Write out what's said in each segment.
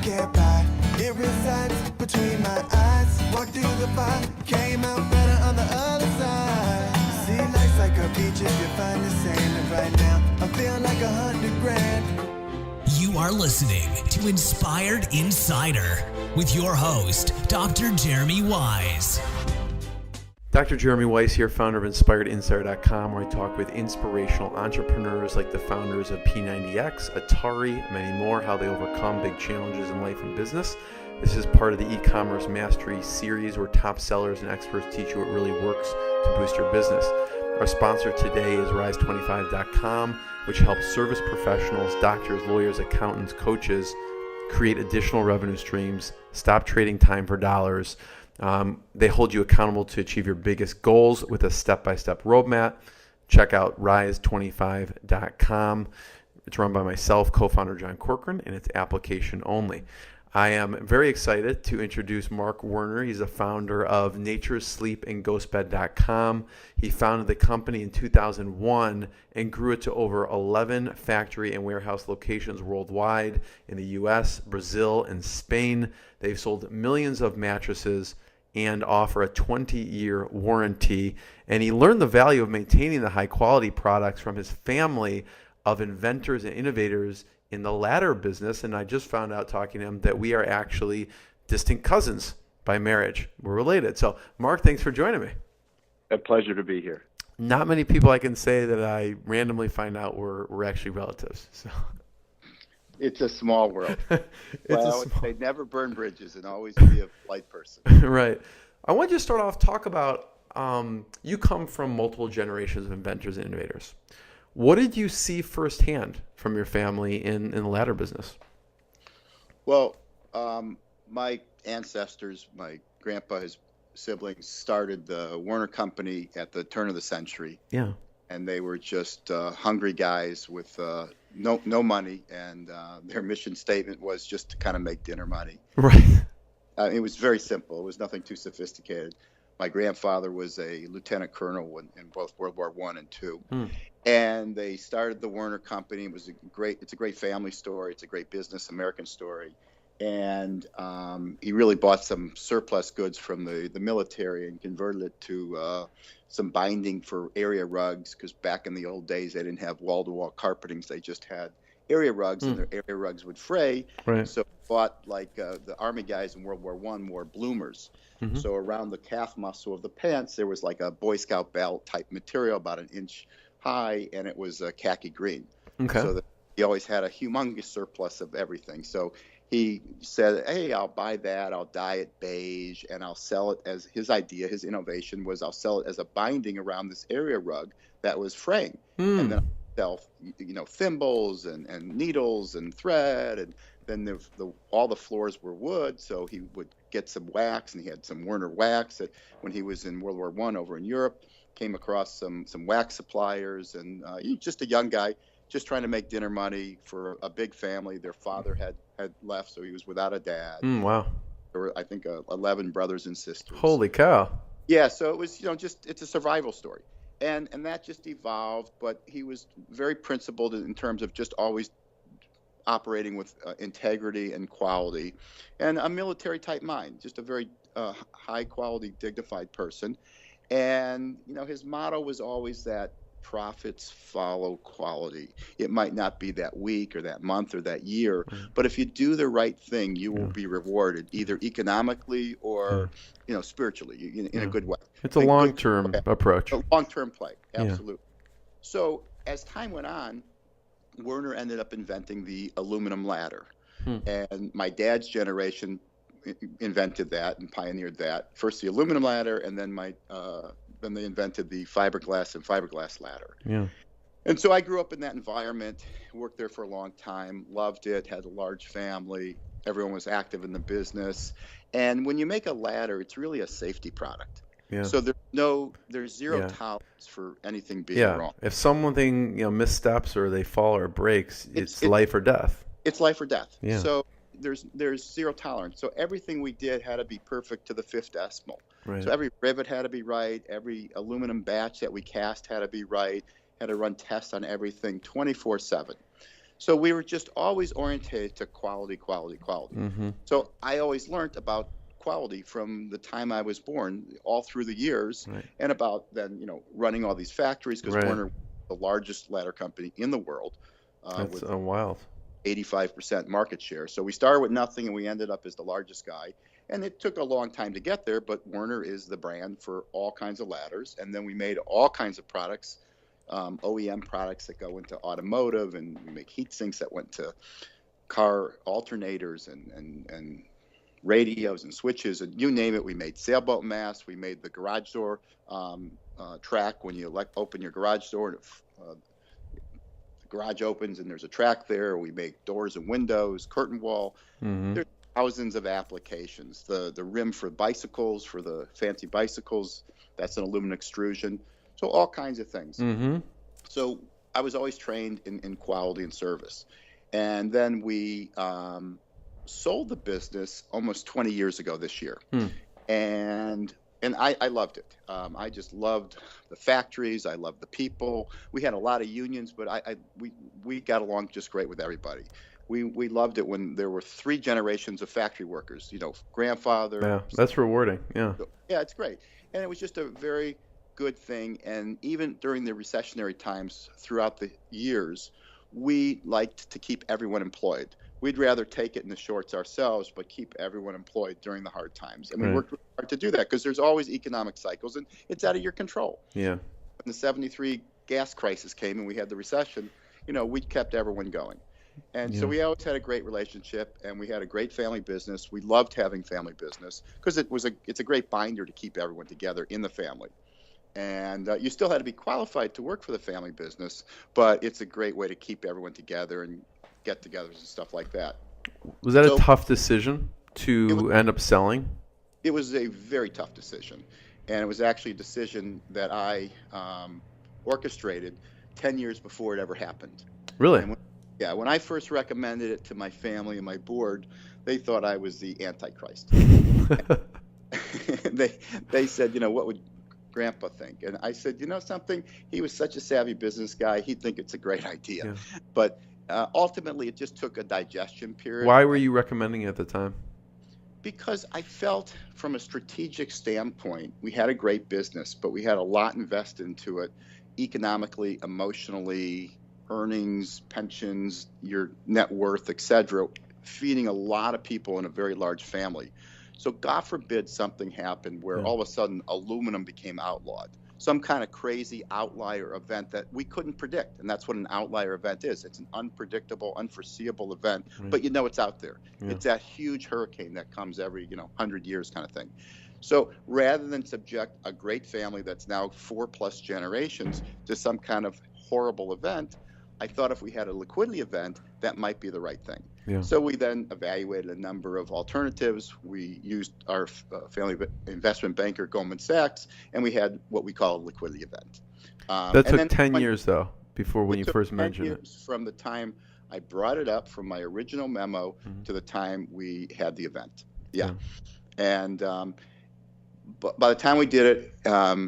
can't buy. It resides between my eyes. Walked through the fire, came out better on the other side. See, life's like a beach if you find the sand. And right now, I feel like 100 grand. You are listening to Inspired Insider with your host, Dr. Jeremy Wise. Dr. Jeremy Weiss here, founder of InspiredInsider.com, where I talk with inspirational entrepreneurs like the founders of P90X, Atari, many more, how they overcome big challenges in life and business. This is part of the e-commerce mastery series where top sellers and experts teach you what really works to boost your business. Our sponsor today is Rise25.com, which helps service professionals, doctors, lawyers, accountants, coaches create additional revenue streams, stop trading time for dollars. They hold you accountable to achieve your biggest goals with a step-by-step roadmap. Check out rise25.com. It's run by myself, co-founder John Corcoran, and it's application only. I am very excited to introduce Marc Werner. He's a founder of Nature's Sleep and Ghostbed.com. He founded the company in 2001 and grew it to over 11 factory and warehouse locations worldwide in the US, Brazil, and Spain. They've sold millions of mattresses and offer a 20-year warranty. And he learned the value of maintaining the high-quality products from his family of inventors and innovators in the ladder business. And I just found out talking to him that we are actually distant cousins by marriage. We're related. So, Marc, thanks for joining me. A pleasure to be here. Not many people I can say that I randomly find out we're actually relatives. So. It's a small world. They never burn bridges and always be a polite person. Right. I want you to start off, talk about, you come from multiple generations of inventors and innovators. What did you see firsthand from your family in the ladder business? Well, my ancestors, my grandpa, his siblings started the Werner Company at the turn of the century. Yeah. And they were just hungry guys with no money, and their mission statement was just to kind of make dinner money. Right. It was very simple. It was nothing too sophisticated. My grandfather was a lieutenant colonel in both World War I and II. And they started the Werner Company. It's a great family story. It's a great business American story. And he really bought some surplus goods from the military and converted it to some binding for area rugs, because back in the old days, they didn't have wall-to-wall carpetings. They just had area rugs, and their area rugs would fray. Right. So bought, like the Army guys in World War I wore bloomers. Mm-hmm. So around the calf muscle of the pants, there was like a Boy Scout belt type material, about an inch high, and it was khaki green. Okay. So he always had a humongous surplus of everything. So he said, hey, I'll buy that, I'll dye it beige, and I'll sell it as his idea, his innovation was I'll sell it as a binding around this area rug that was fraying. And then I'll sell, thimbles and needles and thread, and then all the floors were wood, so he would get some wax, and he had some Werner wax that when he was in World War I over in Europe, came across some wax suppliers, and just a young guy just trying to make dinner money for a big family. Their father had left, so he was without a dad. Wow. There were, I think, 11 brothers and sisters. Holy cow. Yeah, so it was, it's a survival story. And that just evolved, but he was very principled in terms of just always operating with integrity and quality, and a military-type mind, just a very high-quality, dignified person. And, his motto was always that profits follow quality. It might not be that week or that month or that year, but if you do the right thing, you will be rewarded, either economically or, spiritually, in a good way. It's a long-term approach. A long-term play, absolutely. Yeah. So as time went on, Werner ended up inventing the aluminum ladder. And my dad's generation invented that and pioneered that. First the aluminum ladder, and then then they invented the fiberglass ladder. Yeah. And so I grew up in that environment, worked there for a long time, loved it, had a large family, everyone was active in the business. And when you make a ladder, it's really a safety product. Yeah. So there's zero tolerance for anything being wrong. If something missteps or they fall or breaks, it's life or death. It's life or death. Yeah. So there's zero tolerance. So everything we did had to be perfect to the fifth decimal. Right. So every rivet had to be right. Every aluminum batch that we cast had to be right. Had to run tests on everything 24/7. So we were just always oriented to quality, quality, quality. Mm-hmm. So I always learned about quality from the time I was born, all through the years, Right. and about then, running all these factories, because Right. Werner was the largest ladder company in the world, That's with wild. 85% market share. So we started with nothing and we ended up as the largest guy. And it took a long time to get there, but Werner is the brand for all kinds of ladders. And then we made all kinds of products, OEM products that go into automotive, and we make heat sinks that went to car alternators and radios and switches, and you name it. We made sailboat masts. We made the garage door track when you open your garage door, and the garage opens and there's a track there. We make doors and windows, curtain wall. Mm-hmm. There's thousands of applications. The rim for bicycles, for the fancy bicycles, that's an aluminum extrusion. So all kinds of things. Mm-hmm. So I was always trained in quality and service. And then we sold the business almost 20 years ago this year. And I loved it. I just loved the factories. I loved the people. We had a lot of unions, but we got along just great with everybody. We loved it when there were 3 generations of factory workers, grandfather. Yeah, that's rewarding. Yeah. Yeah, it's great. And it was just a very good thing. And even during the recessionary times throughout the years, we liked to keep everyone employed. We'd rather take it in the shorts ourselves, but keep everyone employed during the hard times. And we worked really hard to do that, because there's always economic cycles, and it's out of your control. Yeah. When the 73 gas crisis came and we had the recession, we kept everyone going. And so we always had a great relationship, and we had a great family business. We loved having family business because it's a great binder to keep everyone together in the family. And you still had to be qualified to work for the family business, but it's a great way to keep everyone together and get-togethers and stuff like that. Was that a tough decision to end up selling? It was a very tough decision, and it was actually a decision that I orchestrated 10 years before it ever happened. Really? And when I first recommended it to my family and my board, they thought I was the Antichrist. They said, what would Grandpa think? And I said, something? He was such a savvy business guy. He'd think it's a great idea. Yeah. But ultimately, it just took a digestion period. Why were you recommending it at the time? Because I felt from a strategic standpoint, we had a great business, but we had a lot invested into it economically, emotionally, earnings, pensions, your net worth, etc., feeding a lot of people in a very large family. So God forbid something happened where all of a sudden aluminum became outlawed. Some kind of crazy outlier event that we couldn't predict. And that's what an outlier event is. It's an unpredictable, unforeseeable event, but it's out there. Yeah. It's that huge hurricane that comes every 100 years kind of thing. So rather than subject a great family that's now 4+ generations to some kind of horrible event, I thought if we had a liquidity event, that might be the right thing. Yeah. So we then evaluated a number of alternatives. We used our family investment banker, Goldman Sachs, and we had what we call a liquidity event. That took 10 years, though, before when you first mentioned it. From the time I brought it up, from my original memo to the time we had the event. Yeah. And but by the time we did it,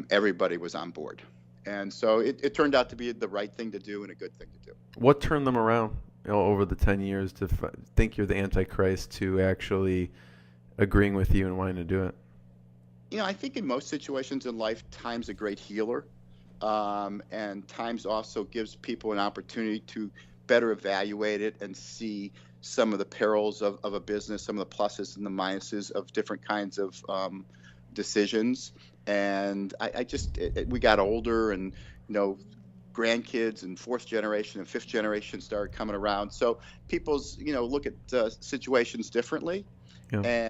everybody was on board. And so it turned out to be the right thing to do and a good thing to do. What turned them around over the 10 years to think you're the Antichrist to actually agreeing with you and wanting to do it? I think in most situations in life, time's a great healer. And times also gives people an opportunity to better evaluate it and see some of the perils of a business, some of the pluses and the minuses of different kinds of decisions. And we got older, and grandkids and 4th generation and 5th generation started coming around. So people's look at situations differently, and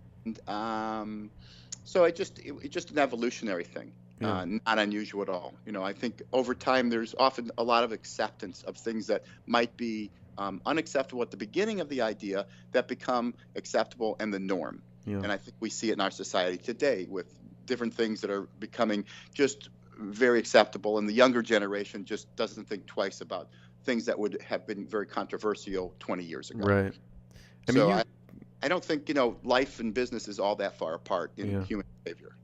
so it's just an evolutionary thing, not unusual at all. I think over time there's often a lot of acceptance of things that might be unacceptable at the beginning of the idea that become acceptable and the norm. And I think we see it in our society today with different things that are becoming just very acceptable, and the younger generation just doesn't think twice about things that would have been very controversial 20 years ago. Right. I don't think life and business is all that far apart in human behavior.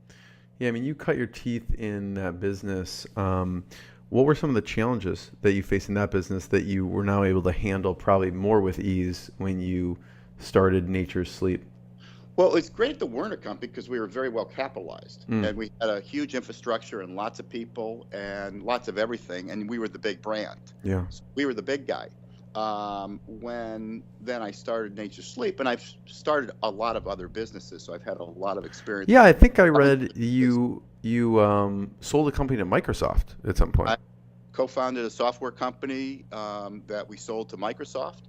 Yeah, you cut your teeth in that business. What were some of the challenges that you faced in that business that you were now able to handle probably more with ease when you started Nature's Sleep? Well, it's great at the Werner Company because we were very well capitalized, and we had a huge infrastructure and lots of people and lots of everything, and we were the big brand. Yeah. So we were the big guy. When then I started Nature's Sleep, and I've started a lot of other businesses, so I've had a lot of experience. Yeah, I think I read you sold a company to Microsoft at some point. I co-founded a software company that we sold to Microsoft,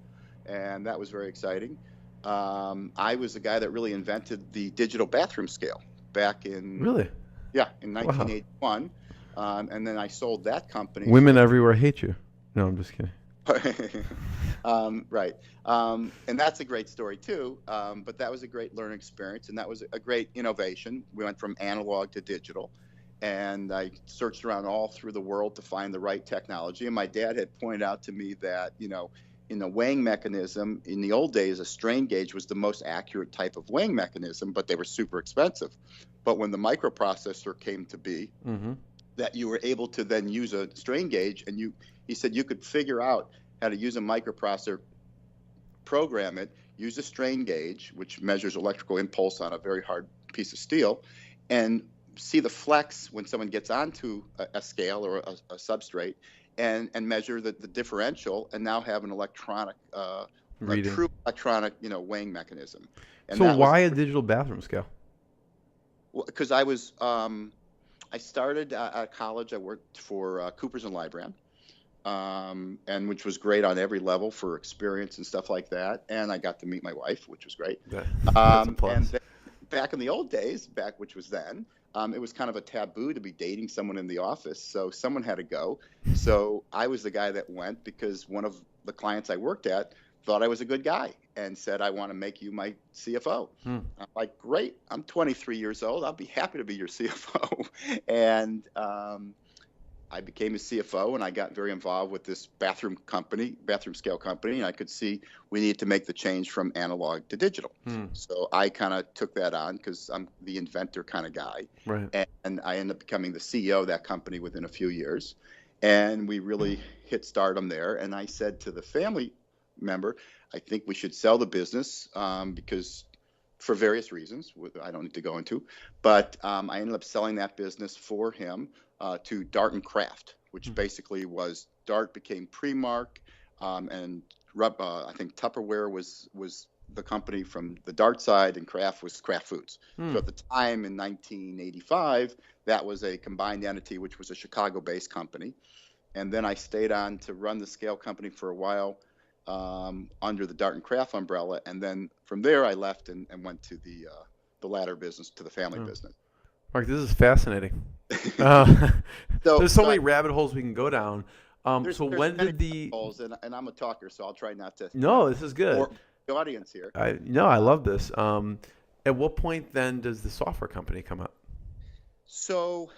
and that was very exciting. I was the guy that really invented the digital bathroom scale back in Really? Yeah, in 1981, and then I sold that company. Women everywhere hate you. No, I'm just kidding. Right, and that's a great story too. But that was a great learning experience, and that was a great innovation. We went from analog to digital, and I searched around all through the world to find the right technology. And my dad had pointed out to me that, in the weighing mechanism, in the old days, a strain gauge was the most accurate type of weighing mechanism, but they were super expensive. But when the microprocessor came to be, that you were able to then use a strain gauge, and he said you could figure out how to use a microprocessor, program it, use a strain gauge, which measures electrical impulse on a very hard piece of steel, and see the flex when someone gets onto a scale or a substrate, and measure the differential, and now have an electronic, a true electronic, weighing mechanism. And so why a digital bathroom scale? Because I started at college. I worked for Coopers and Lybrand, and which was great on every level for experience and stuff like that. And I got to meet my wife, which was great. That's a plus. And then, back in the old days, which was then, it was kind of a taboo to be dating someone in the office, so someone had to go. So I was the guy that went because one of the clients I worked at thought I was a good guy and said, "I want to make you my CFO." I'm like, "Great, I'm 23 years old. I'll be happy to be your CFO." And I became a CFO, and I got very involved with this bathroom scale company, and I could see we needed to make the change from analog to digital. So I kind of took that on because I'm the inventor kind of guy. Right. And I ended up becoming the CEO of that company within a few years. And we really hit stardom there. And I said to the family member, I think we should sell the business because for various reasons I don't need to go into. But I ended up selling that business for him to Dart and Kraft, which basically was Dart became Primark, and I think Tupperware was the company from the Dart side, and Kraft was Kraft Foods. So at the time in 1985, that was a combined entity, which was a Chicago-based company. And then I stayed on to run the scale company for a while under the Dart and Kraft umbrella, and then from there I left and went to the latter business, to the family business. Mark, this is fascinating. There's so many rabbit holes we can go down. So when did the holes, and I'm a talker, so I'll try not to. No, this is good. The audience here. I love this. At what point then does the software company come up? So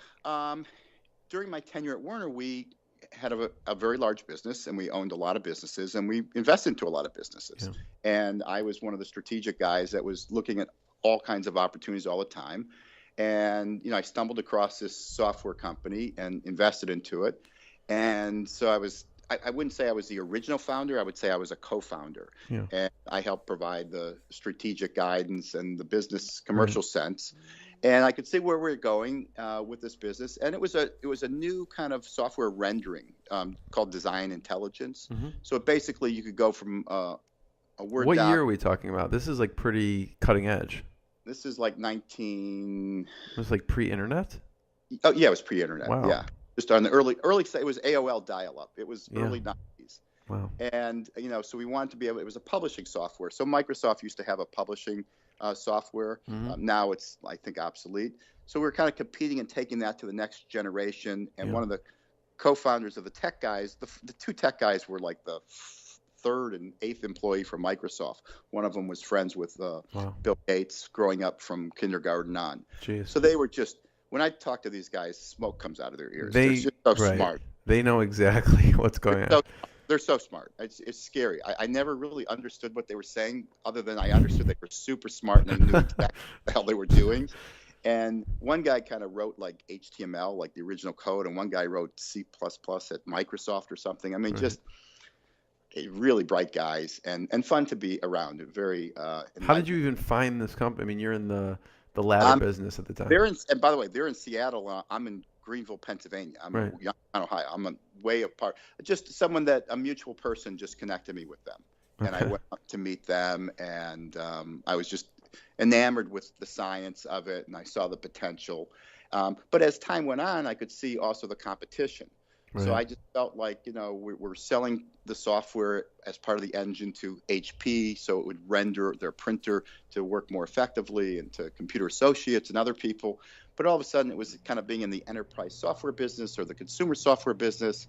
during my tenure at Werner, we had a very large business, and we owned a lot of businesses, and we invested into a lot of businesses. Yeah. And I was one of the strategic guys that was looking at all kinds of opportunities all the time. And, I stumbled across this software company and invested into it. And so I wouldn't say I was the original founder. I would say I was a co-founder. Yeah. And I helped provide the strategic guidance and the business commercial sense. And I could see where we're going with this business. And it was a new kind of software rendering called design intelligence. So basically you could go from a Word What doc. year are we talking about? This is like pretty cutting edge. This is like 19. It was like pre-internet? Oh, yeah, it was pre-internet. Wow. Yeah. Just on the early, it was AOL dial-up. It was early 90s. Wow. And, so we wanted to be able, it was a publishing software. So Microsoft used to have a publishing software. Now it's, I think, obsolete. So we were kind of competing and taking that to the next generation. And one of the co-founders of the tech guys, the two tech guys were like the third and eighth employee from Microsoft. One of them was friends with Bill Gates growing up from kindergarten on. Jeez. So they were just, when I talk to these guys, smoke comes out of their ears. They're just so smart. They know exactly what's going on. They're so smart. It's scary. I never really understood what they were saying, other than I understood they were super smart and they knew exactly what the hell they were doing. And one guy kind of wrote like HTML, like the original code, and one guy wrote C++ at Microsoft or something. I mean, just really bright guys and fun to be around. Very. How did you even find this company? I mean, you're in the ladder business at the time. And by the way, they're in Seattle. I'm in Greenville, Pennsylvania. I'm in Youngstown, Ohio. I'm way apart. Just a mutual person just connected me with them. Okay. And I went up to meet them, and I was just enamored with the science of it, and I saw the potential. But as time went on, I could see also the competition. Right. So I just felt like, we're selling the software as part of the engine to HP, so it would render their printer to work more effectively, and to Computer Associates and other people. But all of a sudden, it was kind of being in the enterprise software business or the consumer software business,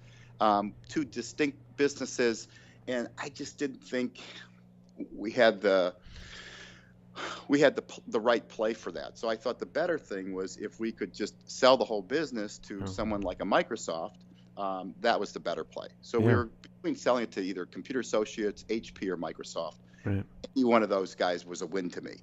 two distinct businesses. And I just didn't think we had the right play for that. So I thought the better thing was if we could just sell the whole business to someone like a Microsoft. That was the better play. So we were between selling it to either Computer Associates, HP, or Microsoft. Right. Any one of those guys was a win to me.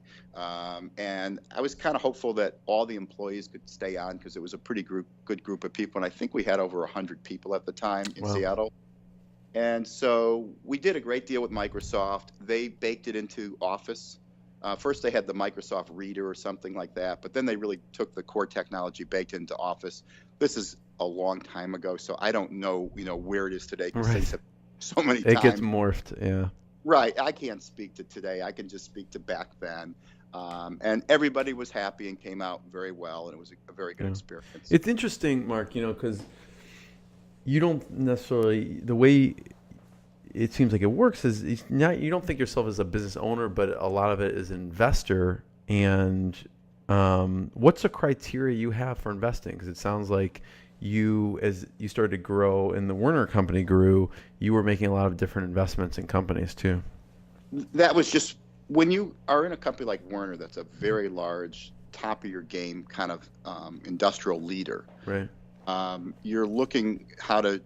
And I was kind of hopeful that all the employees could stay on, because it was a pretty good group of people. And I think we had over 100 people at the time in Seattle. And so we did a great deal with Microsoft. They baked it into Office. First, they had the Microsoft Reader or something like that, but then they really took the core technology, baked into Office. This is a long time ago, so I don't know, where it is today, because things have so many times. It gets morphed, yeah. Right. I can't speak to today. I can just speak to back then. And everybody was happy and came out very well, and it was a very good experience. It's interesting, Mark, because you don't necessarily, the way it seems like it works is you don't think yourself as a business owner, but a lot of it is investor. And what's the criteria you have for investing? Because it sounds like as you started to grow and the Werner company grew, you were making a lot of different investments in companies too. That was just, when you are in a company like Werner, that's a very large, top of your game kind of industrial leader. Right. You're looking how to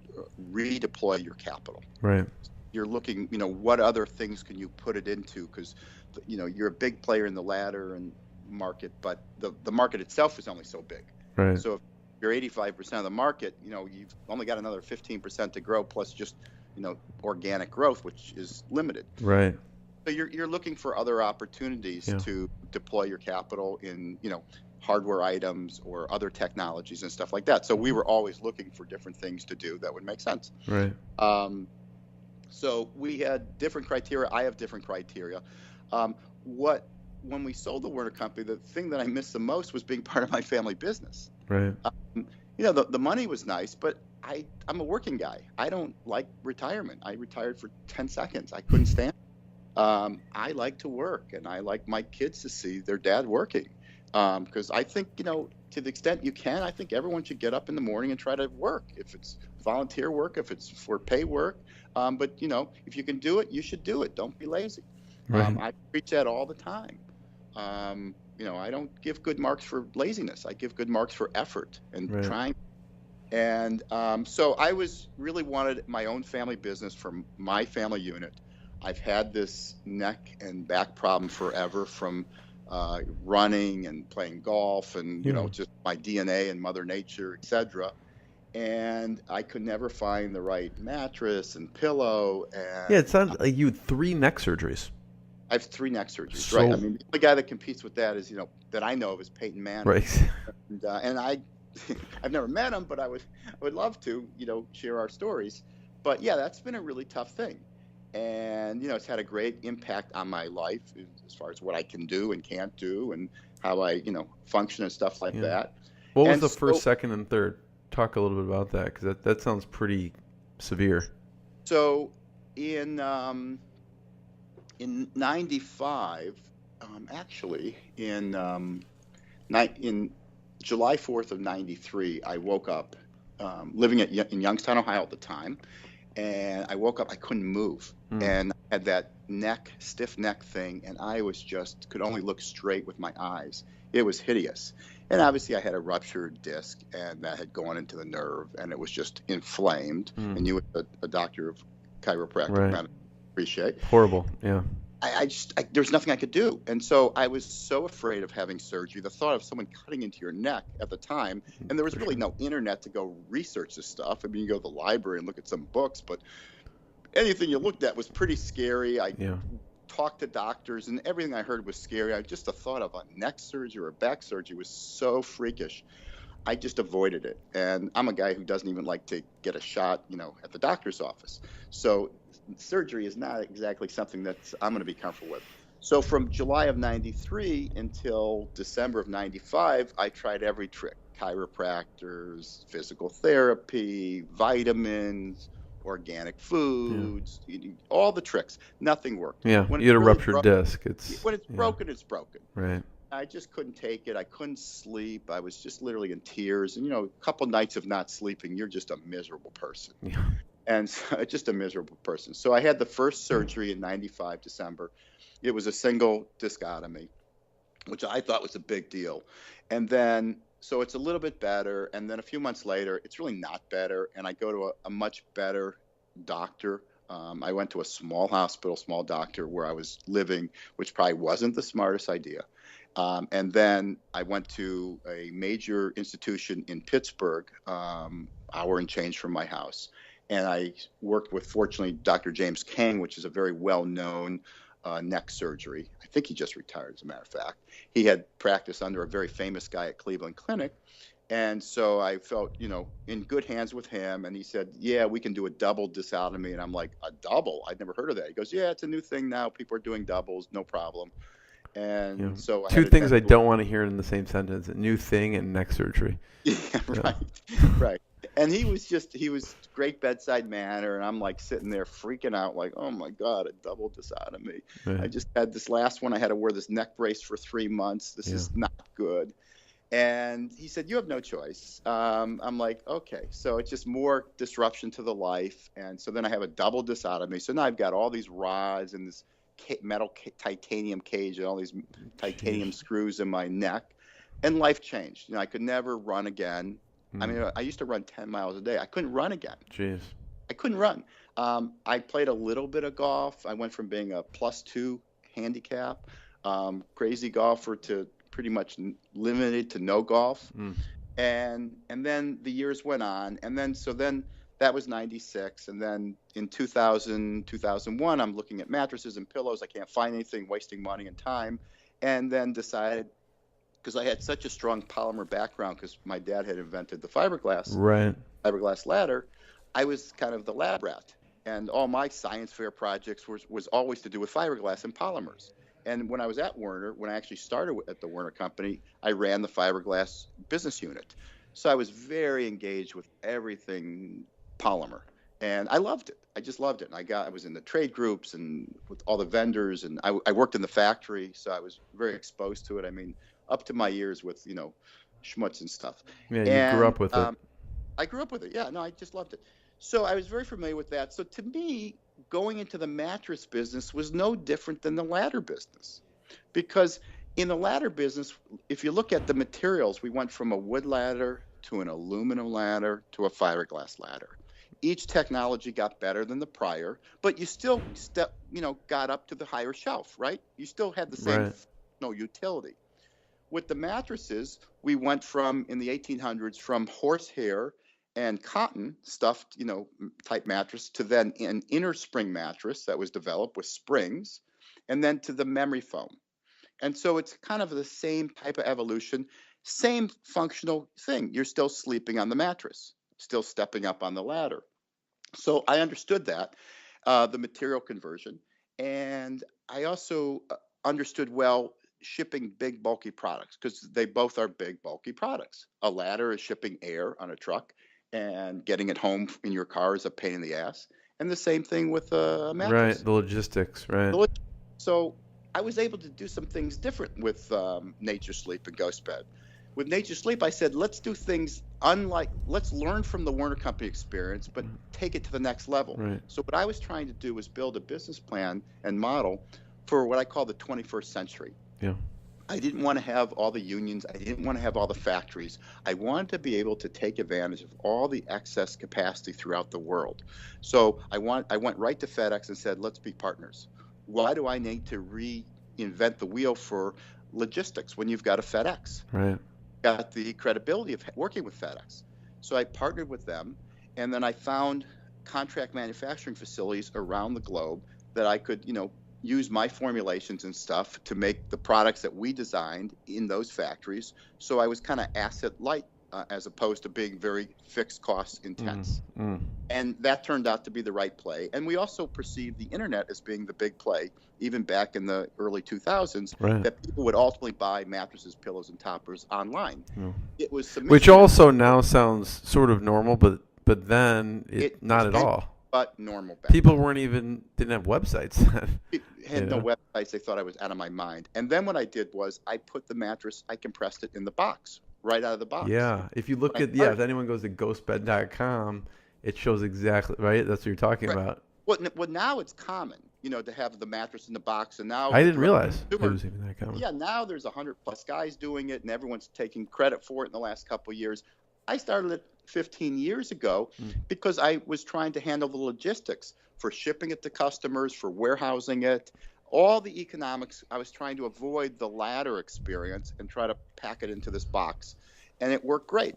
redeploy your capital. Right. You're looking, what other things can you put it into? Because, you're a big player in the ladder and market, but the market itself is only so big. Right. So if you're 85% of the market, you've only got another 15% to grow, plus just, organic growth, which is limited. Right. So you're looking for other opportunities to deploy your capital in, hardware items or other technologies and stuff like that. So we were always looking for different things to do that would make sense. Right. So we had different criteria. I have different criteria. When we sold the Werner company, the thing that I missed the most was being part of my family business. Right. The money was nice, but I'm a working guy. I don't like retirement. I retired for 10 seconds. I couldn't stand it. I like to work, and I like my kids to see their dad working. Because I think, to the extent you can, I think everyone should get up in the morning and try to work. If it's volunteer work, if it's for pay work. But, if you can do it, you should do it. Don't be lazy. Right. I preach that all the time. I don't give good marks for laziness. I give good marks for effort and trying. And so I really wanted my own family business from my family unit. I've had this neck and back problem forever from running and playing golf and, just my DNA and Mother Nature, etc. And I could never find the right mattress and pillow. And it sounds like you had 3 neck surgeries. I have 3 neck surgeries, right? I mean, the only guy that competes with that is, that I know of is Peyton Manning. Right. And I've never met him, but I would love to, share our stories. But yeah, that's been a really tough thing. And, it's had a great impact on my life as far as what I can do and can't do and how I, function and stuff like that. What was the first, second, and third? Talk a little bit about that, because that sounds pretty severe. So in 95, actually, in July 4th of 93, I woke up living in Youngstown, Ohio at the time. And I woke up, I couldn't move. And I had that stiff neck thing, and I could only look straight with my eyes. It was hideous. And obviously I had a ruptured disc, and that had gone into the nerve, and it was just inflamed. And you, a doctor of chiropractic, appreciate. Horrible, yeah. there's nothing I could do. And so I was so afraid of having surgery. The thought of someone cutting into your neck at the time, and there was really no internet to go research this stuff. I mean, you go to the library and look at some books, but anything you looked at was pretty scary. I talked to doctors, and everything I heard was scary. Just the thought of a neck surgery or a back surgery was so freakish. I just avoided it. And I'm a guy who doesn't even like to get a shot, at the doctor's office. So surgery is not exactly something that I'm going to be comfortable with. So from July of 93 until December of 95, I tried every trick: chiropractors, physical therapy, vitamins, organic foods, all the tricks. Nothing worked. Yeah, When you had a really ruptured disc. When it's broken, it's broken. Right. I just couldn't take it. I couldn't sleep. I was just literally in tears. And, a couple nights of not sleeping, you're just a miserable person. Yeah. And so, just a miserable person. So I had the first surgery in 95, December. It was a single discotomy, which I thought was a big deal. And then, so it's a little bit better. And then a few months later, it's really not better. And I go to a much better doctor. I went to a small hospital, small doctor where I was living, which probably wasn't the smartest idea. And then I went to a major institution in Pittsburgh, hour and change from my house. And I worked with, fortunately, Dr. James Kang, which is a very well-known neck surgery. I think he just retired, as a matter of fact. He had practiced under a very famous guy at Cleveland Clinic. And so I felt, in good hands with him. And he said, yeah, we can do a double discotomy. And I'm like, a double? I'd never heard of that. He goes, yeah, it's a new thing now. People are doing doubles, no problem. And so I two things I don't want to hear in the same sentence: a new thing and neck surgery. Yeah, right, right. And he was great bedside manner, and I'm like sitting there freaking out, like, oh my God, a double discotomy. Right. I just had this last one. I had to wear this neck brace for 3 months. This is not good. And he said, you have no choice. I'm like, okay. So it's just more disruption to the life. And so then I have a double discotomy. So now I've got all these rods and this metal titanium cage and all these titanium screws in my neck, and life changed. I could never run again. I mean, I used to run 10 miles a day. I couldn't run again. Jeez. I couldn't run. I played a little bit of golf. I went from being a +2 handicap, crazy golfer, to pretty much limited to no golf. And then the years went on, and then that was 96. And then in 2000, 2001, I'm looking at mattresses and pillows. I can't find anything, wasting money and time. And then decided, because I had such a strong polymer background, because my dad had invented the fiberglass ladder, I was kind of the lab rat. And all my science fair projects was always to do with fiberglass and polymers. And when I was at Werner, when I actually started at the Werner Company, I ran the fiberglass business unit. So I was very engaged with everything polymer, and I loved it. I just loved it. And I was in the trade groups and with all the vendors, and I worked in the factory, so I was very exposed to it. I mean, up to my ears with schmutz and stuff. Yeah, you grew up with it. I grew up with it. Yeah, no, I just loved it. So I was very familiar with that. So to me, going into the mattress business was no different than the ladder business, because in the ladder business, if you look at the materials, we went from a wood ladder to an aluminum ladder to a fiberglass ladder. Each technology got better than the prior, but you still got up to the higher shelf, right? You still had the same utility. With the mattresses, we went from, in the 1800s, from horsehair and cotton stuffed, type mattress, to then an inner spring mattress that was developed with springs, and then to the memory foam. And so it's kind of the same type of evolution, same functional thing. You're still sleeping on the mattress, still stepping up on the ladder. So I understood that, the material conversion. And I also understood well shipping big, bulky products, because they both are big, bulky products. A ladder is shipping air on a truck, and getting it home in your car is a pain in the ass. And the same thing with a mattress. Right, the logistics, right. So I was able to do some things different with Nature Sleep and Ghostbed. With Nature Sleep, I said, let's do things let's learn from the Werner Company experience, but take it to the next level. Right. So what I was trying to do was build a business plan and model for what I call the 21st century. Yeah. I didn't want to have all the unions. I didn't want to have all the factories. I wanted to be able to take advantage of all the excess capacity throughout the world. So I went right to FedEx and said, let's be partners. why do I need to reinvent the wheel for logistics when you've got a FedEx? Right. Got the credibility of working with FedEx. So I partnered with them, and then I found contract manufacturing facilities around the globe that I could, use my formulations and stuff to make the products that we designed in those factories. So I was kind of asset light as opposed to being very fixed cost intense. And that turned out to be the right play. And we also perceived the internet as being the big play, even back in the early 2000s, Right. that people would ultimately buy mattresses, pillows, and toppers online. It was submission, Which also now sounds sort of normal, but then it not at all. But normal back People didn't have websites then. then. Had no websites. They thought I was out of my mind. And then what I did was I put the mattress, I compressed it in the box, right out of the box. Yeah. If you look if anyone goes to ghostbed.com, it shows exactly, right? That's what you're talking about. Well, now it's common, to have the mattress in the box. And now I didn't realize it was even that common. Yeah, now there's 100+ guys doing it, and everyone's taking credit for it in the last couple of years. I started it 15 years ago because I was trying to handle the logistics for shipping it to customers, for warehousing it, all the economics. I was trying to avoid the ladder experience and try to pack it into this box. And it worked great.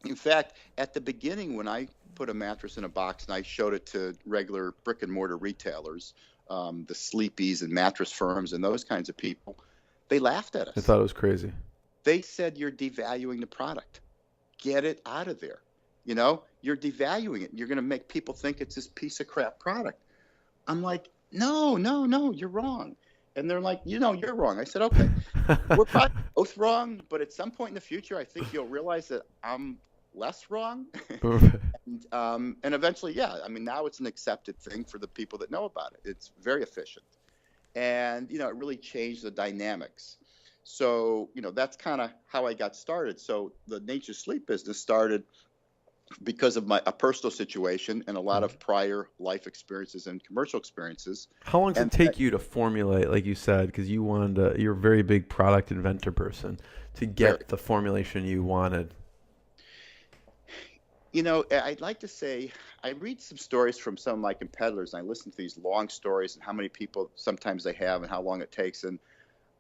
In fact, at the beginning, when I put a mattress in a box and I showed it to regular brick and mortar retailers, the Sleepies and mattress firms and those kinds of people, they laughed at us. I thought it was crazy. They said, "You're devaluing the product. Get it out of there. You're devaluing it. You're going to make people think it's this piece of crap product." I'm like, no, you're wrong. And they're like, you're wrong. I said, okay, we're probably both wrong, but at some point in the future, I think you'll realize that I'm less wrong. And eventually, now it's an accepted thing for the people that know about it. It's very efficient. And, it really changed the dynamics. So, that's kind of how I got started. So the Nature Sleep business started because of a personal situation and a lot of prior life experiences and commercial experiences. How long does it take you to formulate, like you said, because you're a very big product inventor person, to get the formulation you wanted? I'd like to say I read some stories from some of my competitors, and I listen to these long stories and how many people sometimes they have and how long it takes. And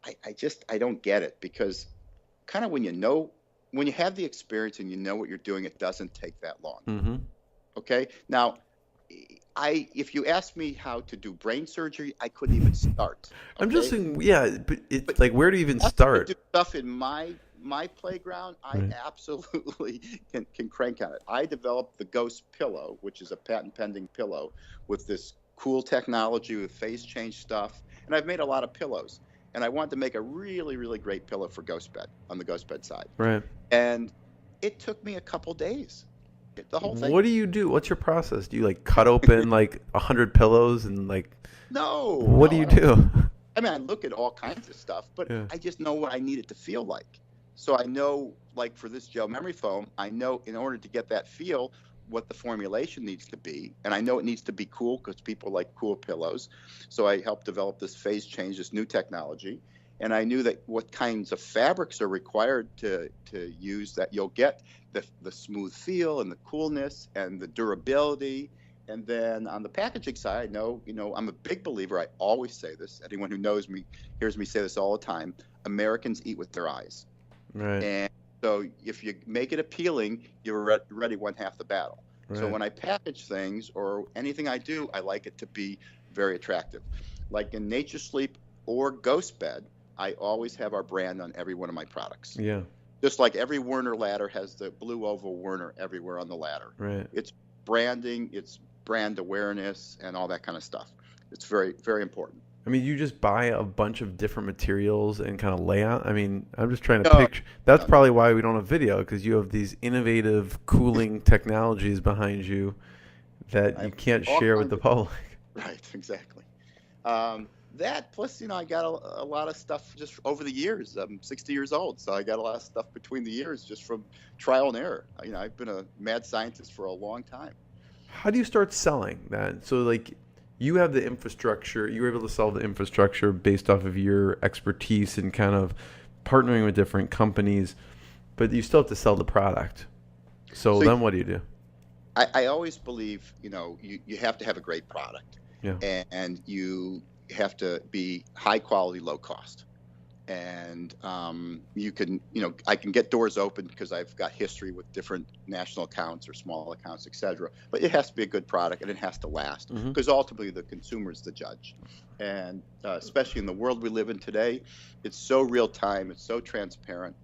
I don't get it, because kind of when you have the experience and you know what you're doing, it doesn't take that long. Mm-hmm. Okay. Now, if you ask me how to do brain surgery, I couldn't even start. Okay? I'm just saying, but like, where do you even start? To do stuff in my playground, I absolutely can crank on it. I developed the Ghost pillow, which is a patent pending pillow with this cool technology with phase change stuff. And I've made a lot of pillows. And I wanted to make a really, really great pillow for Ghostbed on the Ghostbed side. Right. And it took me a couple days. The whole thing. What do you do? What's your process? Do you cut open 100 pillows and No. What do you do? I look at all kinds of stuff, but I just know what I need it to feel like. So I know, for this gel memory foam, I know in order to get that feel, what the formulation needs to be. And I know it needs to be cool because people like cool pillows. So I helped develop this phase change, this new technology. And I knew that what kinds of fabrics are required to use, that you'll get the smooth feel and the coolness and the durability. And then on the packaging side, I know, I'm a big believer. I always say this. Anyone who knows me hears me say this all the time. Americans eat with their eyes. Right. And so if you make it appealing, you're ready one half the battle. Right. So when I package things or anything I do, I like it to be very attractive. Like in Nature Sleep or Ghostbed, I always have our brand on every one of my products. Yeah. Just like every Werner ladder has the blue oval Werner everywhere on the ladder. Right. It's branding, it's brand awareness, and all that kind of stuff. It's very, very important. You just buy a bunch of different materials and kind of lay out. I'm just trying to picture. That's probably why we don't have video, because you have these innovative cooling technologies behind you that you can't share with the public. Right, exactly. That plus, I got a lot of stuff just over the years. I'm 60 years old, so I got a lot of stuff between the years just from trial and error. I've been a mad scientist for a long time. How do you start selling that? So you have the infrastructure, you were able to sell the infrastructure based off of your expertise and kind of partnering with different companies, but you still have to sell the product. So then what do you do? I always believe, you have to have a great product. Yeah. And you have to be high quality, low cost. And you can, I can get doors open because I've got history with different national accounts or small accounts, et cetera. But it has to be a good product, and it has to last, because ultimately the consumer is the judge. And especially in the world we live in today, it's so real time, it's so transparent.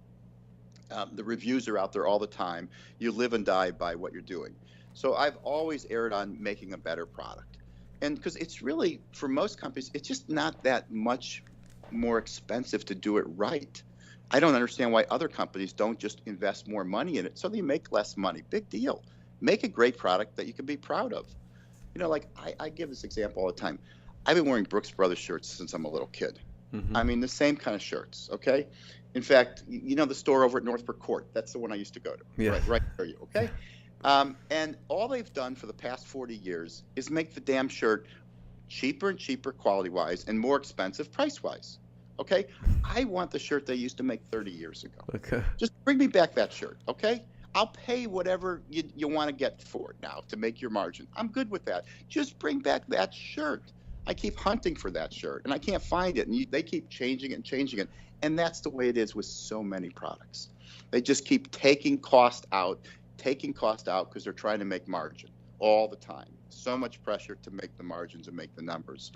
The reviews are out there all the time. You live and die by what you're doing. So I've always erred on making a better product. And because it's really, for most companies, it's just not that much more expensive to do it right. I don't understand why other companies don't just invest more money in it so they make less money. Big deal. Make a great product that you can be proud of. Like I give this example all the time. I've been wearing Brooks Brothers shirts since I'm a little kid. I mean, the same kind of shirts, okay? In fact, the store over at Northbrook Court, that's the one I used to go to. Yeah. Right there, okay? And all they've done for the past 40 years is make the damn shirt cheaper and cheaper quality-wise and more expensive price-wise. Okay? I want the shirt they used to make 30 years ago. Okay. Just bring me back that shirt, okay? I'll pay whatever you want to get for it now to make your margin. I'm good with that. Just bring back that shirt. I keep hunting for that shirt, and I can't find it, and they keep changing it and changing it. And that's the way it is with so many products. They just keep taking cost out because they're trying to make margin all the time. So much pressure to make the margins and make the numbers.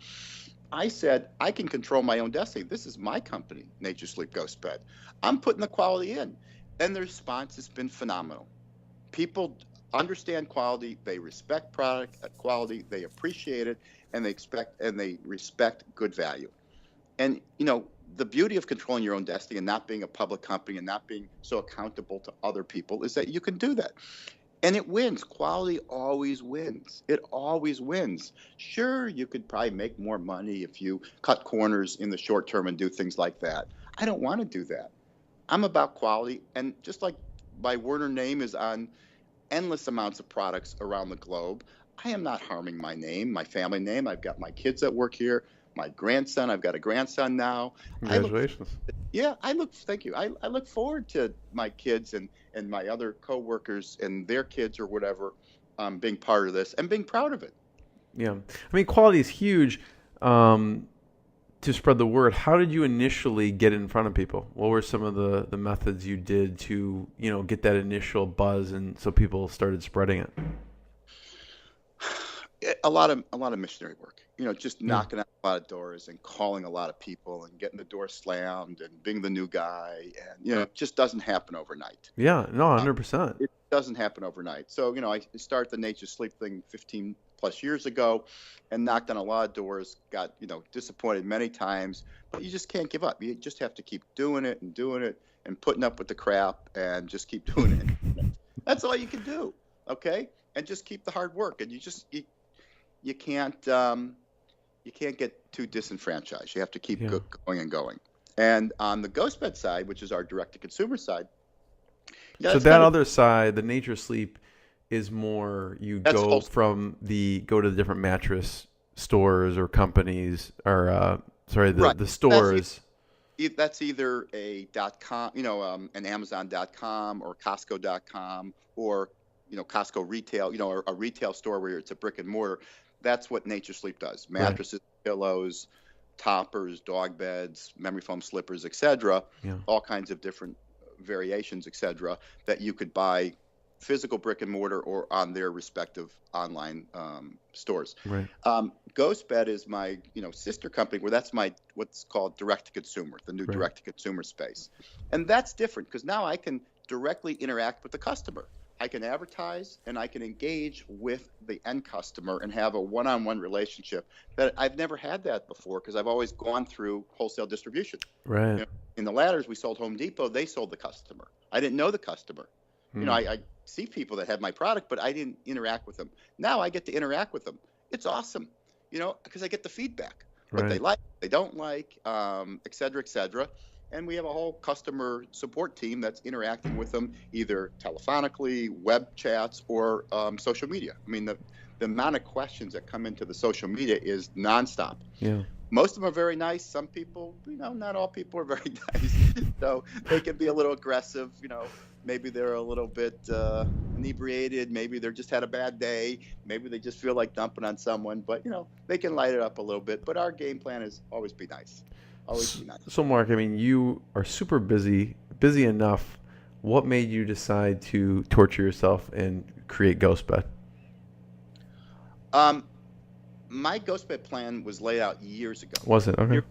I said, I can control my own destiny. This is my company, Nature Sleep Ghostbed. I'm putting the quality in. And the response has been phenomenal. People understand quality, they respect product quality, they appreciate it, and they respect good value. And the beauty of controlling your own destiny and not being a public company and not being so accountable to other people is that you can do that. And it wins. Quality always wins. It always wins. Sure, you could probably make more money if you cut corners in the short term and do things like that. I don't want to do that. I'm about quality. And just like my Werner name is on endless amounts of products around the globe, I am not harming my name, my family name. I've got my kids that work here, my grandson. I've got a grandson now. Congratulations. Thank you. I look forward to my kids and my other coworkers and their kids or whatever being part of this and being proud of it. Yeah. I mean, quality is huge to spread the word. How did you initially get in front of people? What were some of the methods you did to, get that initial buzz and so people started spreading it? A lot of missionary work, just knocking out a lot of doors and calling a lot of people and getting the door slammed and being the new guy. And, it just doesn't happen overnight. Yeah, no, 100%. It doesn't happen overnight. So, I started the Nature Sleep thing 15 plus years ago and knocked on a lot of doors, got, disappointed many times, but you just can't give up. You just have to keep doing it and putting up with the crap and just keep doing it. That's all you can do. Okay. And just keep the hard work. And you can't get too disenfranchised. You have to keep going and going. And on the Ghostbed side, which is our direct-to-consumer side. So that other side, the Nature Sleep, is more go to the different mattress stores or companies, or the stores. That's either a .com, an Amazon.com or Costco.com or Costco retail, or a retail store where it's a brick and mortar. That's what Nature Sleep does. Mattresses, pillows, toppers, dog beds, memory foam slippers, etc. All kinds of different variations, etc. that you could buy physical brick and mortar or on their respective online stores. Right. Ghostbed is my sister company where that's my what's called direct to consumer, the new direct to consumer space. And that's different because now I can directly interact with the customer. I can advertise and I can engage with the end customer and have a one-on-one relationship that I've never had that before because I've always gone through wholesale distribution. Right. In the ladders, we sold Home Depot. They sold the customer. I didn't know the customer. I see people that have my product, but I didn't interact with them. Now I get to interact with them. It's awesome, because I get the feedback, what they like, they don't like, et cetera, et cetera. And we have a whole customer support team that's interacting with them either telephonically, web chats, or social media. I mean, the amount of questions that come into the social media is nonstop. Yeah. Most of them are very nice. Some people, not all people are very nice. So they can be a little aggressive. Maybe they're a little bit inebriated. Maybe they just had a bad day. Maybe they just feel like dumping on someone. But, they can light it up a little bit. But our game plan is always be nice. Always be nice. So, Mark, I mean, you are super busy enough. What made you decide to torture yourself and create Ghostbed? My Ghostbed plan was laid out years ago. Was it? Okay.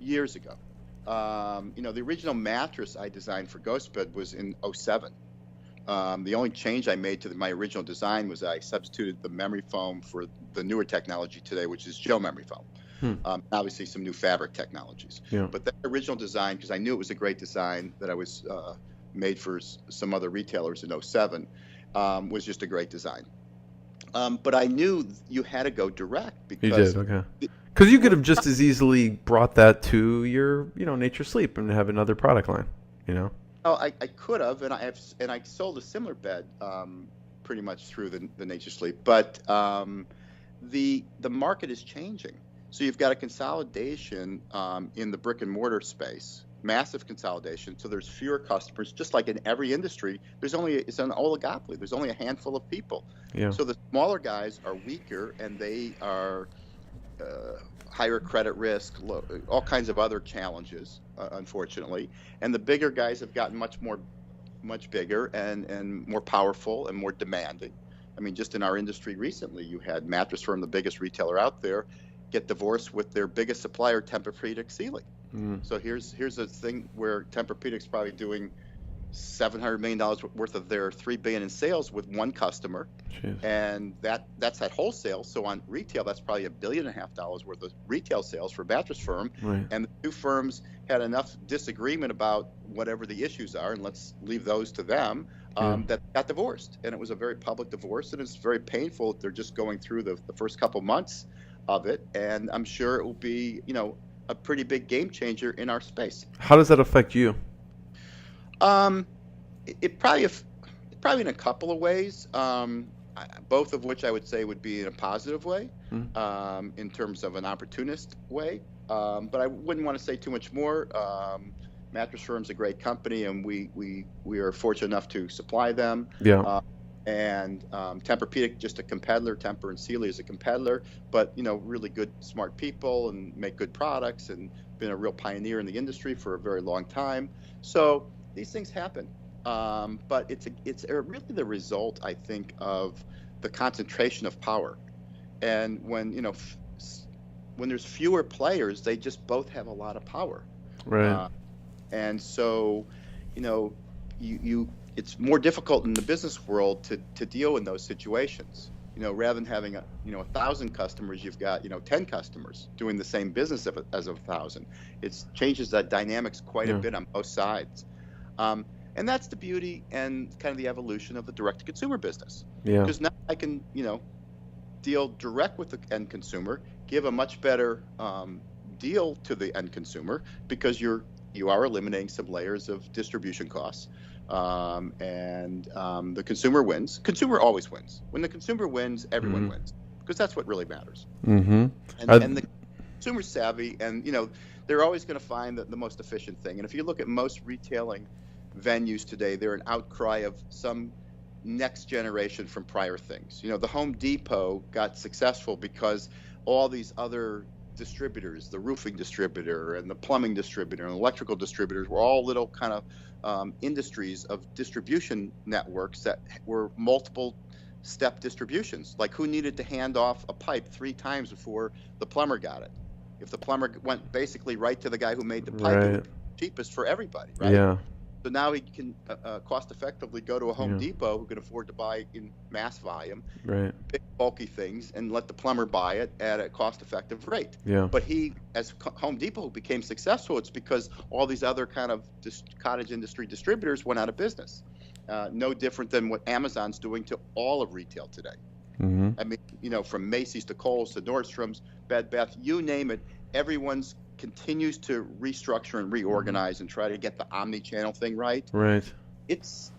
Years ago. The original mattress I designed for Ghostbed was in 2007. The only change I made to my original design was I substituted the memory foam for the newer technology today, which is gel memory foam. Obviously, some new fabric technologies. Yeah. But that original design, because I knew it was a great design that I was made for some other retailers in 2007, was just a great design. But I knew you had to go direct because you did, okay. Because you could have just as easily brought that to your, Nature Sleep and have another product line, Oh, I could have, and I sold a similar bed pretty much through the Nature Sleep, but the market is changing. So you've got a consolidation in the brick and mortar space. Massive consolidation, so there's fewer customers. Just like in every industry, it's an oligopoly. There's only a handful of people. Yeah. So the smaller guys are weaker, and they are higher credit risk, all kinds of other challenges, unfortunately. And the bigger guys have gotten much bigger and more powerful and more demanding. I mean, just in our industry recently, you had Mattress Firm, the biggest retailer out there, get divorced with their biggest supplier, Tempur-Pedic Sealy. So here's a thing where Tempur-Pedic's probably doing $700 million worth of their $3 billion in sales with one customer. Jeez. And that's at wholesale. So on retail, that's probably $1.5 billion worth of retail sales for Mattress Firm. Right. And the two firms had enough disagreement about whatever the issues are, and let's leave those to them, that got divorced. And it was a very public divorce, and it's very painful. They're just going through the first couple months of it, and I'm sure it will be, a pretty big game changer in our space. How does that affect you? It probably in a couple of ways, both of which I would say would be in a positive way, in terms of an opportunist way. But I wouldn't want to say too much more. Mattress Firm's a great company, and we are fortunate enough to supply them. Yeah. And Tempur-Pedic, just a competitor. Tempur and Sealy is a competitor, but really good, smart people and make good products, and been a real pioneer in the industry for a very long time. So these things happen, but it's really the result, I think, of the concentration of power. And when when there's fewer players, they just both have a lot of power. Right. And so, it's more difficult in the business world to deal in those situations. Rather than having 1,000 customers, you've got 10 customers doing the same business as 1,000. It changes that dynamics quite a bit on both sides, and that's the beauty and kind of the evolution of the direct-to-consumer business. Yeah. Because now I can deal direct with the end consumer, give a much better deal to the end consumer, because you are eliminating some layers of distribution costs. And the consumer wins. Consumer always wins. When the consumer wins, everyone wins, because that's what really matters. Mm-hmm. And the consumer's savvy, and they're always going to find the most efficient thing. And if you look at most retailing venues today, they're an outcry of some next generation from prior things. The Home Depot got successful because all these other distributors, the roofing distributor and the plumbing distributor and electrical distributors, were all little kind of industries of distribution networks that were multiple step distributions. Like, who needed to hand off a pipe 3 times before the plumber got it? If the plumber went basically right to the guy who made the pipe, it would be cheapest for everybody, right? Yeah. So now he can cost effectively go to a Home Depot who can afford to buy in mass volume, big bulky things, and let the plumber buy it at a cost-effective rate. Yeah. But he, as Home Depot became successful, it's because all these other kind of cottage industry distributors went out of business. No different than what Amazon's doing to all of retail today. Mm-hmm. I mean, from Macy's to Kohl's to Nordstrom's, Bed Bath, you name it, everyone's continues to restructure and reorganize and try to get the omni-channel thing right. Right. It's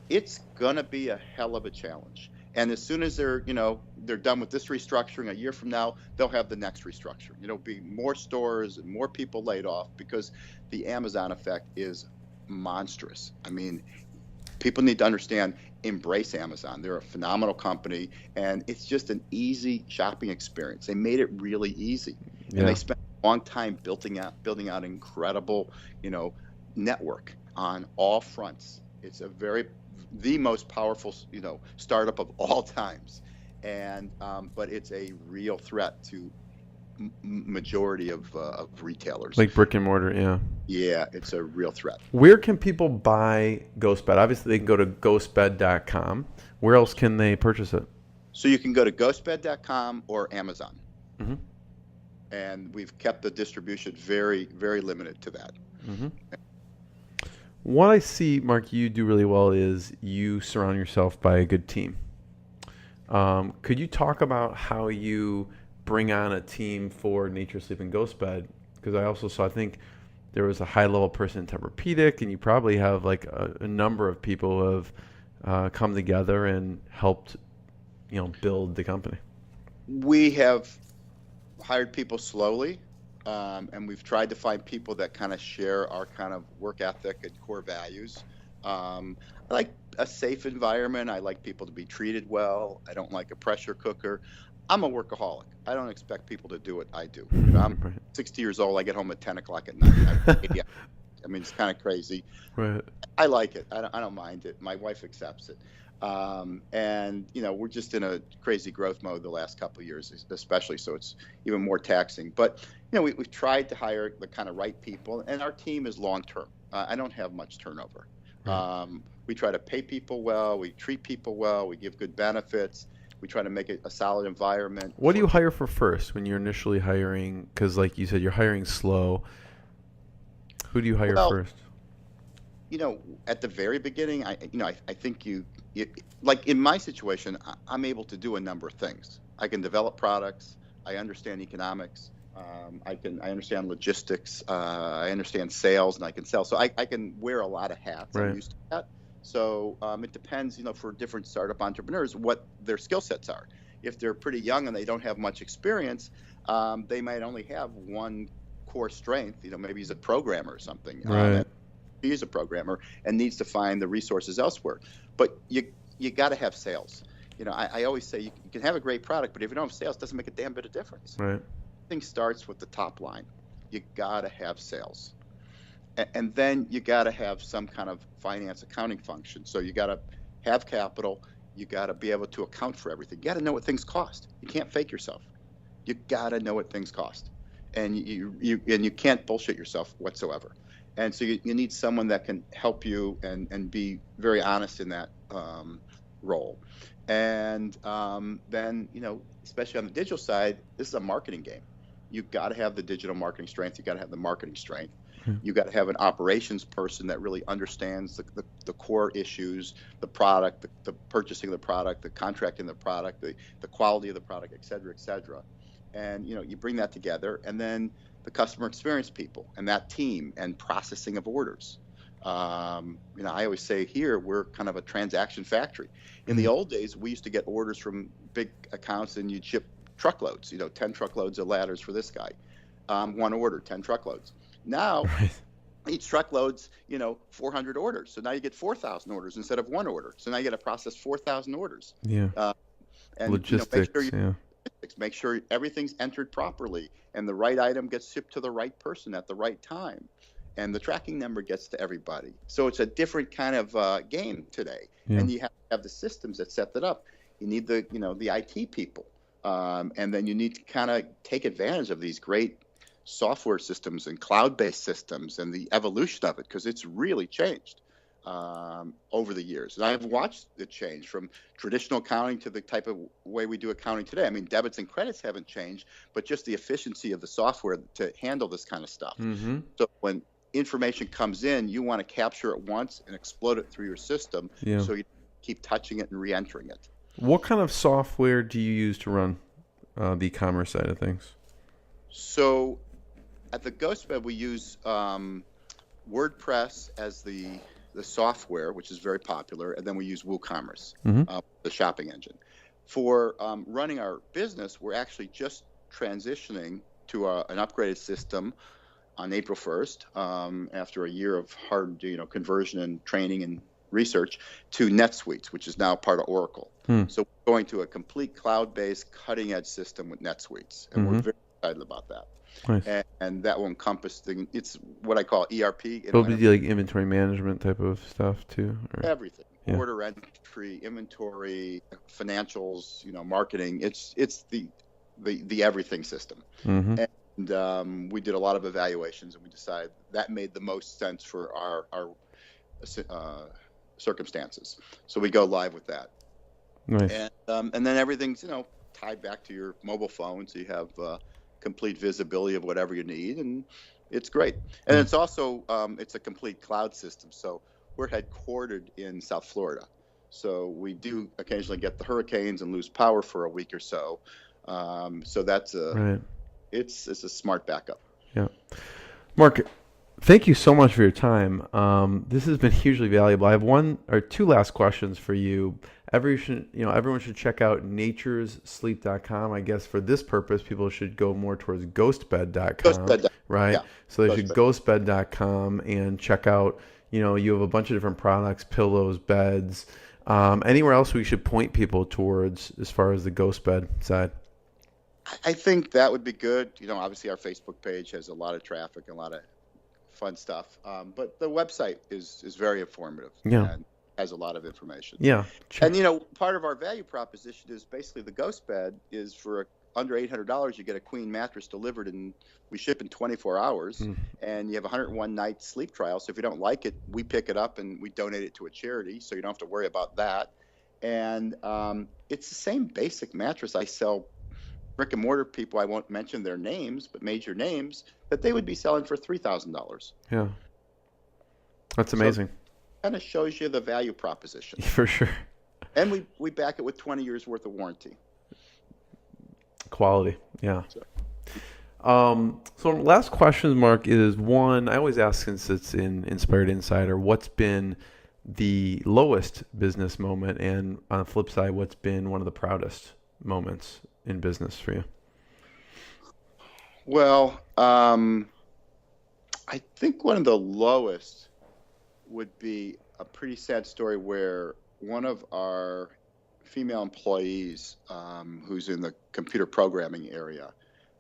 gonna be a hell of a challenge. And as soon as they're done with this restructuring, a year from now, they'll have the next restructuring. It'll be more stores and more people laid off because the Amazon effect is monstrous. I mean, people need to understand, embrace Amazon. They're a phenomenal company, and it's just an easy shopping experience. They made it really easy, and they spent a long time building out an incredible, network on all fronts. It's the most powerful, startup of all times, and but it's a real threat to majority of retailers. Like brick and mortar, yeah. Yeah, it's a real threat. Where can people buy Ghostbed? Obviously, they can go to ghostbed.com. Where else can they purchase it? So you can go to ghostbed.com or Amazon. Mm-hmm. And we've kept the distribution very, very limited to that. Mm-hmm. What I see, Mark, you do really well is you surround yourself by a good team. Could you talk about how you bring on a team for Nature Sleep and Ghostbed? Because I also saw, I think there was a high-level person in Tempur-Pedic, and you probably have like a number of people who have come together and helped, build the company. We have hired people slowly, and we've tried to find people that kind of share our kind of work ethic and core values. I like a safe environment. I like people to be treated well. I don't like a pressure cooker. I'm a workaholic. I don't expect people to do what I do. I'm 60 years old. I get home at 10 o'clock at night. I mean, it's kind of crazy. Right. I like it. I don't mind it. My wife accepts it. And, we're just in a crazy growth mode the last couple of years, especially. So it's even more taxing. But, we've tried to hire the kind of right people. And our team is long-term. I don't have much turnover. Right. We try to pay people well. We treat people well. We give good benefits. We try to make it a solid environment. What do you hire for first when you're initially hiring? Because like you said, you're hiring slow. Who do you hire first? At the very beginning, I think like in my situation, I'm able to do a number of things. I can develop products. I understand economics. I understand logistics. I understand sales, and I can sell. So I can wear a lot of hats. Right. I'm used to that. So it depends, for different startup entrepreneurs, what their skill sets are. If they're pretty young and they don't have much experience, they might only have one core strength. Maybe he's a programmer or something. Right. He's a programmer and needs to find the resources elsewhere. But you got to have sales. I always say you can have a great product, but if you don't have sales, it doesn't make a damn bit of difference. Right. Everything starts with the top line. You got to have sales. And then you got to have some kind of finance accounting function. So you got to have capital. You got to be able to account for everything. You got to know what things cost. You can't fake yourself. You got to know what things cost. And you can't bullshit yourself whatsoever. And so you need someone that can help you and be very honest in that role. And then, especially on the digital side, this is a marketing game. You've got to have the digital marketing strength. You've got to have the marketing strength. You got to have an operations person that really understands the core issues, the product, the purchasing of the product, the contracting of the product, the quality of the product, et cetera, and you bring that together, and then the customer experience people and that team and processing of orders. I always say here we're kind of a transaction factory. In the old days, we used to get orders from big accounts, and you'd ship truckloads. 10 truckloads of ladders for this guy. One order, 10 truckloads. Now, each truckload's, 400 orders. So now you get 4,000 orders instead of one order. So now you got to process 4,000 orders. Yeah. And logistics. Make sure everything's entered properly and the right item gets shipped to the right person at the right time. And the tracking number gets to everybody. So it's a different kind of game today. Yeah. And you have to have the systems that set that up. You need the IT people. And then you need to kind of take advantage of these great software systems and cloud-based systems and the evolution of it, because it's really changed over the years. And I have watched it change from traditional accounting to the type of way we do accounting today. I mean, debits and credits haven't changed, but just the efficiency of the software to handle this kind of stuff. Mm-hmm. So when information comes in, you want to capture it once and explode it through your system, so you keep touching it and re-entering it. What kind of software do you use to run the e-commerce side of things? So at the Ghostbed, we use WordPress as the the software, which is very popular, and then we use WooCommerce, the shopping engine. For running our business, we're actually just transitioning to an upgraded system on April 1st, after a year of hard, conversion and training and research, to NetSuite, which is now part of Oracle. So we're going to a complete cloud-based, cutting-edge system with NetSuite, and we're very excited about that. Nice. And that will encompass it's what I call ERP. It'll be like inventory management type of stuff too? Or? Everything. Yeah. Order entry, inventory, financials, marketing. It's the everything system. And we did a lot of evaluations, and we decided that made the most sense for our circumstances. So we go live with that. Nice. And then everything's tied back to your mobile phone, so you have complete visibility of whatever you need, and it's great. And it's also it's a complete cloud system. So we're headquartered in South Florida, so we do occasionally get the hurricanes and lose power for a week or so. So that's it's a smart backup. Yeah, Mark, thank you so much for your time. This has been hugely valuable. I have one or two last questions for you. Everyone should check out naturessleep.com. I guess for this purpose, people should go more towards ghostbed.com, right? Yeah, so they should ghostbed.com and check out, you have a bunch of different products, pillows, beds. Anywhere else we should point people towards as far as the Ghostbed side? I think that would be good. Obviously our Facebook page has a lot of traffic and a lot of fun stuff. But the website is very informative. Yeah. And has a lot of information. Yeah. And, part of our value proposition is basically the Ghostbed is for under $800, you get a queen mattress delivered, and we ship in 24 hours, and you have a 101 night sleep trial. So if you don't like it, we pick it up and we donate it to a charity, so you don't have to worry about that. And it's the same basic mattress I sell brick and mortar people, I won't mention their names, but major names, that they would be selling for $3,000. Yeah. That's amazing. So, kind of shows you the value proposition. For sure. And we back it with 20 years worth of warranty. Quality, yeah. So last question, Mark, is one I always ask since it's in Inspired Insider, what's been the lowest business moment, and on the flip side, what's been one of the proudest moments in business for you? Well, I think one of the lowest would be a pretty sad story where one of our female employees, who's in the computer programming area,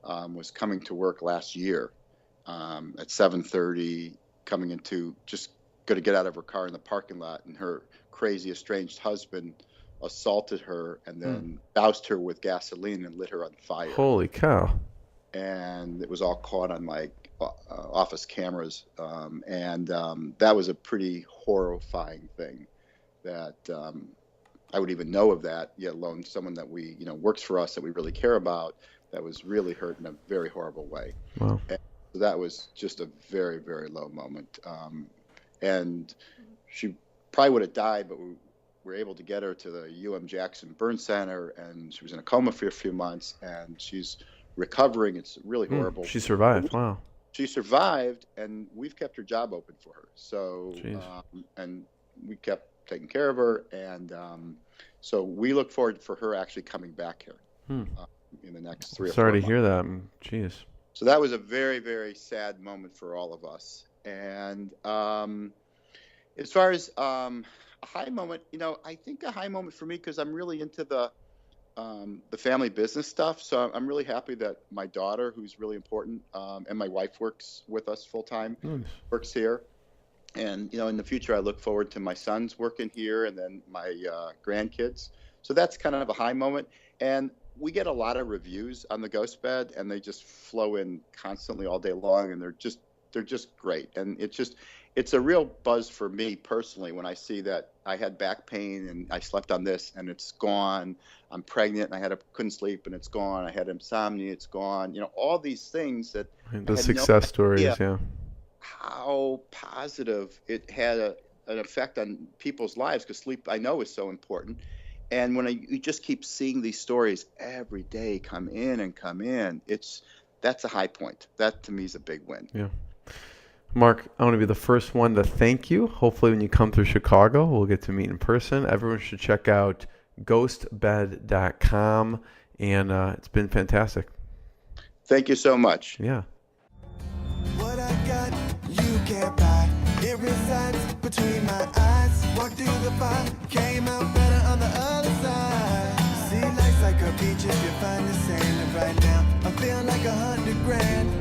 was coming to work last year at 7:30, just going to get out of her car in the parking lot, and her crazy estranged husband assaulted her and then doused her with gasoline and lit her on fire. Holy cow. And it was all caught on office cameras, and that was a pretty horrifying thing that I would even know of that, yet alone someone that we works for us that we really care about, that was really hurt in a very horrible way. Wow. And so that was just a very, very low moment, and she probably would have died, but we were able to get her to the Jackson Burn Center, and she was in a coma for a few months, and she's recovering. It's really horrible. She survived. Wow. She survived, and we've kept her job open for her. So, and we kept taking care of her, and so we look forward for her actually coming back here in the next 3 or 4 months. Sorry to hear that. Jeez. So that was a very, very sad moment for all of us. And as far as a high moment, I think a high moment for me, because I'm really into the family business stuff. So I'm really happy that my daughter, who's really important, and my wife works with us full time, works here. And, in the future, I look forward to my sons working here and then my grandkids. So that's kind of a high moment. And we get a lot of reviews on the Ghostbed, and they just flow in constantly all day long. And they're just great. And it's a real buzz for me personally when I see that I had back pain and I slept on this and it's gone. I'm pregnant and couldn't sleep and it's gone. I had insomnia, it's gone. All these things that the success stories, yeah. How positive it had an effect on people's lives, because sleep, I know, is so important. And when you just keep seeing these stories every day come in, that's a high point. That to me is a big win. Yeah. Mark, I want to be the first one to thank you. Hopefully when you come through Chicago, we'll get to meet in person. Everyone should check out ghostbed.com, and it's been fantastic. Thank you so much. Yeah. What I got, you can't buy. It resides between my eyes. Walked through the fire, came out better on the other side. See, life's like a beach if you find the sand. And right now, I feel like $100 grand.